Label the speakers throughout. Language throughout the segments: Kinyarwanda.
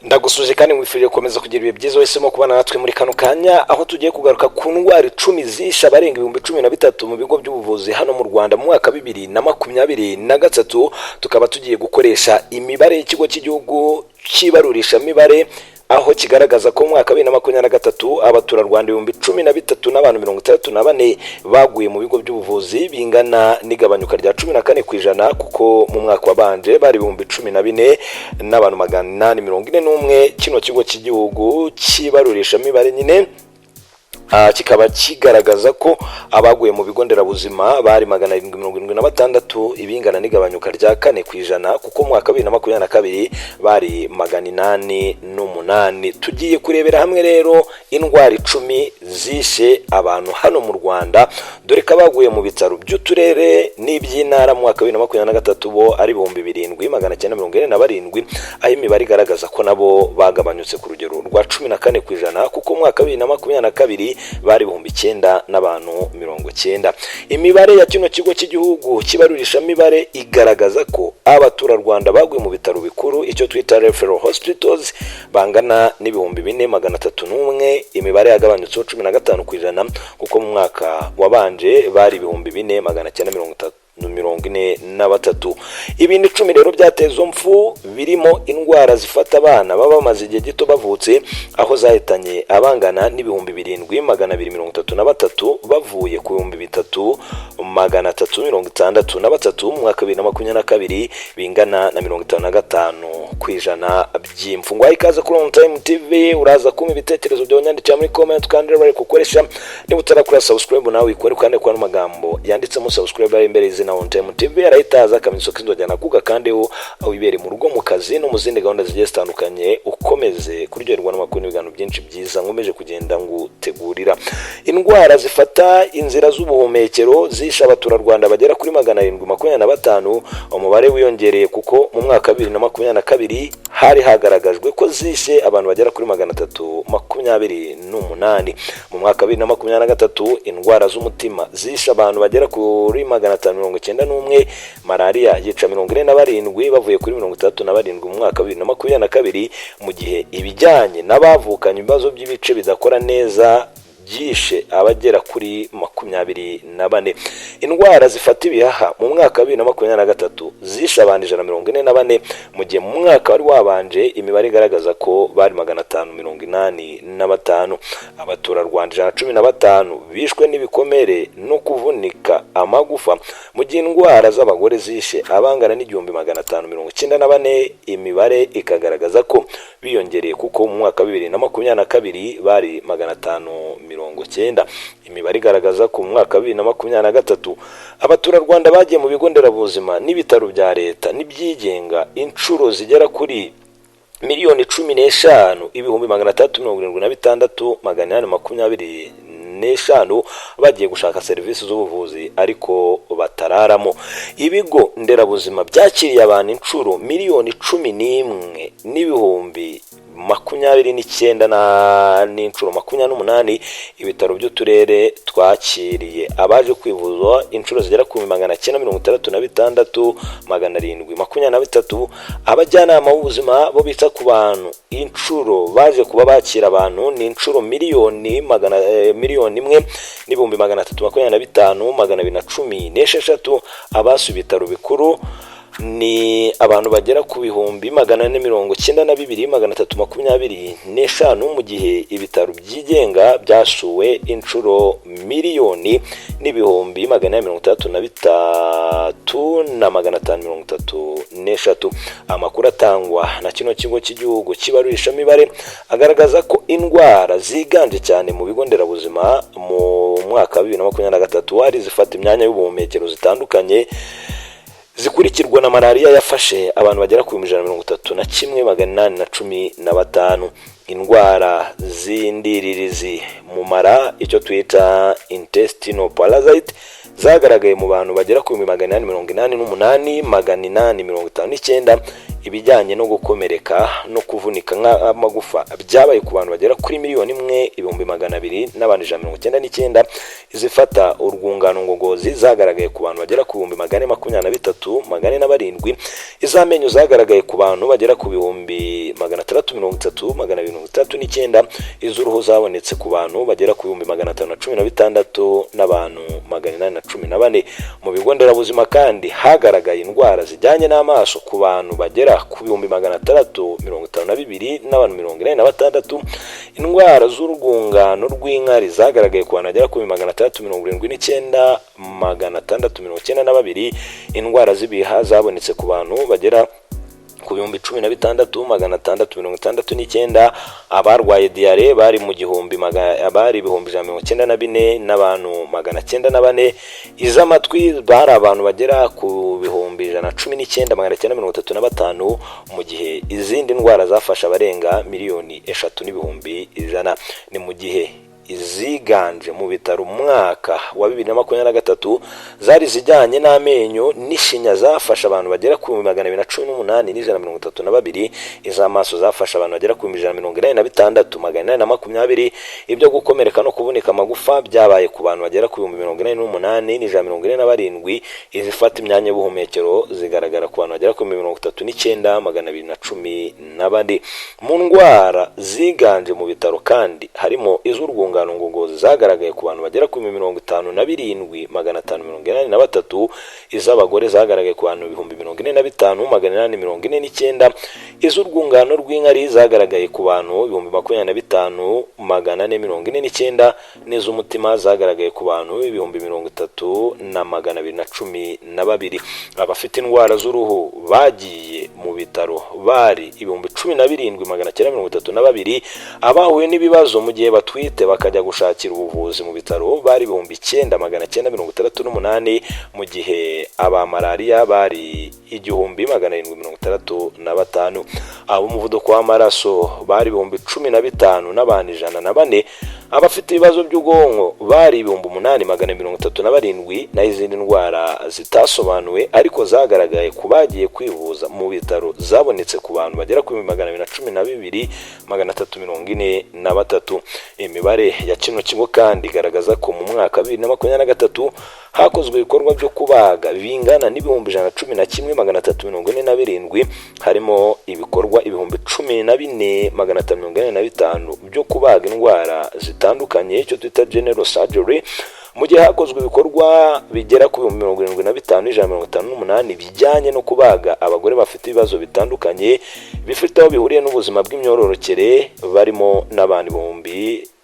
Speaker 1: Ndagusuje kandi mwifurije gukomeza kugira ibihe byiza wese mo kubana natwe muri kano kanya aho tugiye kugaruka ku ndwara 10 zisha abarenga 13,000 mu bigo by'ubuvuzi hano mu Rwanda mu mwaka 2023. Tukaba tugiye gukoresha imibare y'ikigo cy'igihugu kibarurisha mibare aho kigaragaza ko mu mwaka 2023 abaturarwanda 13,000 n'abantu 34 baguye mu bigo by'ubuvuzi bingana n'igabanyuka rya 14% kuko mu mwaka wabanje bari 14,000 n'abantu 841. Kino kigo cy'igihugu kibarurisha mibare nyine kikaba kigaragaza ko abaguye mu bigo nderabuzima bari 776 ibingana n'igabanyuka rya 4% kuko mu mwaka 2022 bari 808. Tugiye kurebera hamwe rero indwara 10 zishe abantu hano mu Rwanda, dore ko abaguye mu bitaro by'uturere n'iby'intara mu mwaka 2023 bo ari 7,947, aho imibare igaragaza ko nabo bagabanyutse ku rugero rwa 14% kuko mu mwaka 2022 bari 9,000 n'abantu 90. Imibare ya kino kigo cy'igihugu kibarurisha mibare igaragaza ko abaturarwanda baguye mu bitaro bikuru icyo twita referral hospitals bangana n'ibihumbi 4,301. Imibare yagabanyutse 15% kuko mu mwaka wabanje bari 4,943. Ibindi 10 rero byatezo mfu birimo indwara zifata abana baba bamaze igihe gito bavutse, aho zahitanye abangana n'ibihumbi 7,233 bavuye ku 3,363 mu mwaka 2022 bingana na 55% by'imfu. Ngwa ikaze kuri On Time TV, uraza kuma ibitekerezo byonyandikira muri comment kandi bari kukoresha. Niba utarakora subscribe nawe ikore kandi kwa magambo yanditsemo subscribe imbere izina On Time TV arayitaza kamiso kinzojana kuga kandi aho ibere mu rugo mu kazi no mu zindi gahunda zigiye zitandukanye ukomeze kuryoherwa n'amakuru n'ibigano byinshi byiza nkomeje kugenda ngutegurira. Indwara zifata inzira z'ubuhumekero zisha abaturarwanda bagera kuri 725, umubare wiyongereye kuko mu mwaka 2022 hari hagaragajwe ko zishe abantu bagera kuri 328. Mu mwaka 2023 indwara z'umutima zisha abantu bagera kuri 591, malaria yica 47 bavuye kuri 37 mu mwaka 2022, mu gihe ibijyanye n'abavukanye ibibazo by'ibice bidakora neza byishe abagera kuri 24. Indwara zifata ibihaha mu mwaka 2023 zishe abantu 144, mu gihe mu mwaka wari wabanje imibare igaragaza ko bari 585. Abaturarwanda 115 bishwe n'ibikomere no kuvunika amagufa, mu gihe indwara z'abagore zishe abangana n'igihumbi 594. Imibare ikagaragaza ko biyongereye kuko mu mwaka 2022 bari 590. Imibare igaragaza ko mu mwaka 2023 abaturarwanda bagiye mu bigo nderabuzima n'ibitaro bya leta n'ibyigenga inshuro zigera kuri 15,376,825 bagiye gushaka serivisi z'ubuvuzi ariko batararamo. Ibigo nderabuzima byakiriye abantu inshuro 11,000 n'ibihumbi 29 n'inshuro 28. Ibitaro by'uturere twakiriye abaje kwivuza inshuro zigera ku 936,723. Abajyanama b'ubuzima bo bita ku bantu inshuro baje kuba bakira abantu ni inshuro 1,1,325,216. Abasuye ibitaro bikuru ni abantu bagera ku bihumbi 492,325, mu gihe ibitaro byigenga byasuwe inshuro 1,133,533. Amakuru atangwa na kino kigo cy'igihugu kibarurisha mibare agaragaza ko indwara ziganje cyane mu bigo nderabuzima mu mwaka 2023 ari zifata imyanya y'ubuhumekero zitandukanye, zikurikirwa na malaria yafashe abantu bagera ku 131,815. Indwara z'indiririzi mu mara icyo twita intestinal parasite zagaragaye mu bantu bagera ku 888,859. ibijyanye no gukomereka no kuvunika nk'amagufa byabaye ku bantu bagera kuri 1,299,000. Izifata urwungano ngogozi zagaragaye ku bantu bagera ku 423,407. Izamenyo zagaragaye ku bantu bagera ku 630,239. Iz'uruhu zabonetse ku bantu bagera ku 516 n'abantu 814. Mu bigo nderabuzima kandi hagaragaye indwara zijyanye n'amaso ku bantu bagera ku 652 n'abantu 46. Indwara z'urwungano rw'inkari zagaragaye ku bantu bagera ku 679,692. Indwara z'ibihaha zabonetse ku bantu bagera ku 16,669. Abarwaye diare bari mu gihumbi abari 194 n'abantu 904. Iz'amatwi bari abantu bagera ku 119,935, mu gihe izindi ndwara zafasha abarenga 3,100,000. Ni mu gihe iziganje mu bitaro umwaka wa 2023 zari zijyanye n'amenyo n'ishinya zafasha abantu bagera ku 218,132. Iz'amaso zafasha abantu bagera ku 186,820. Ibyo gukomereka no kuvunika amagufa byabaye ku bantu bagera ku 48,147. Izifata imyanya y'ubuhumekero zigaragara ku bantu bagera ku 39,212. Mu ndwara ziganje mu bitaro kandi harimo iz'urwungano ngogozi zagaragaye ku bantu bagera ku 57,583. Iz'abagore zagaragaye ku bantu 45,849. Iz'urwungano rw'inkari zagaragaye ku bantu 25,449. N'iz'umutima zagaragaye ku bantu 30,212. Abafite indwara z'uruhu bagiye mu bitaro bari 17,932. Abahuye n'ibibazo mu gihe batwite bakajya gushakira ubuvuzi mu bitaro bari 9,968. mu gihe aba malaria bari 1,765. Abo umuvuduko w'amaraso bari 15,000 n'abantu 104. Abafite ibibazo by'ubwonko bari 8,837. N'izindi ndwara zitasobanuwe ariko zagaragaye ku bagiye kwivuza mu bitaro zabonetse ku bantu bagera ku 212,343. Imibare ya kino kigo kandi igaragaza ko mu mwaka 2023 hakozwe ibikorwa byo kubaga bingana n'ibihumbi 111,347. harimo ibikorwa 14,545 byo kubaga indwara zitandukanye, icyo twita general surgery, mu gihe hakozwe ibikorwa bigera ku 75,158 bijyanye no kubaga abagore bafite ibibazo bitandukanye bifite aho bihuriye n'ubuzima bw'imyororokere, barimo n'abandi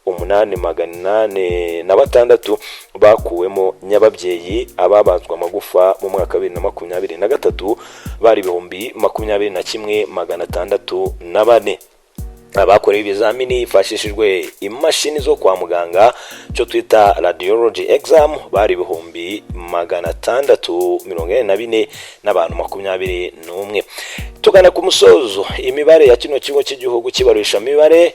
Speaker 1: 8,806 bakuwemo nyababyeyi. Ababazwa amagufa mu mwaka 2023 bari 21,604. Abakorewe ibizamini hifashishijwe imashini zo kwa muganga, cyo twita radiology exam, bari 644 n'abantu 21. Tugana ku musozo, imibare ya kino kigo cy'igihugu kibarisha mibare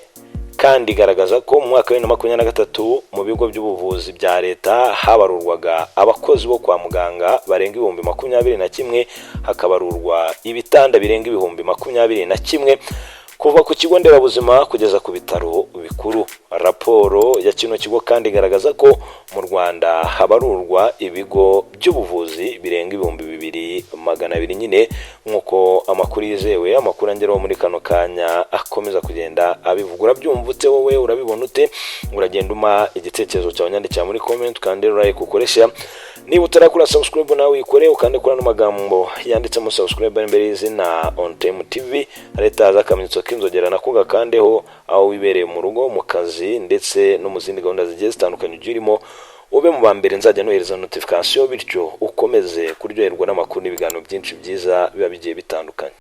Speaker 1: kandi igaragaza ko mu mwaka wa 2023 mu bigo by'ubuvuzi bya leta habarurwaga abakozi bo kwa muganga barenga 21,000, hakabarurwa ibitanda birenga 21,000 kuva ku kigo nderabuzima kugeza ku bitaro bikuru. Raporo ya kino kigo kandi igaragaza ko mu Rwanda habarurwa ibigo by'ubuvuzi birenga 2,200 nyine, nkuko amakuru yizewe, amakuru angeraho muri kano kanya akomeza kugenda abivugura. Byumvutse wowe urabibona ute? Uragenda uma igitekerezo cyawe nyandikira muri comment kandi like ukoresha. Niba utarakora subscribe nawe ikore ukande kora n'amagambo yanditsemo subscribe imbere y'izina On Time TV, leta zakamenyetso k'inzogera nako gakandeho aho wibereye mu rugo, mu kazi ndetse no mu zindi gahunda zigiye zitandukanye urimo, ube mu bambere nzajya nohereza notification, bityo ukomeze kuryoherwa n'amakuru n'ibiganiro byinshi byiza biba bigiye bitandukanye.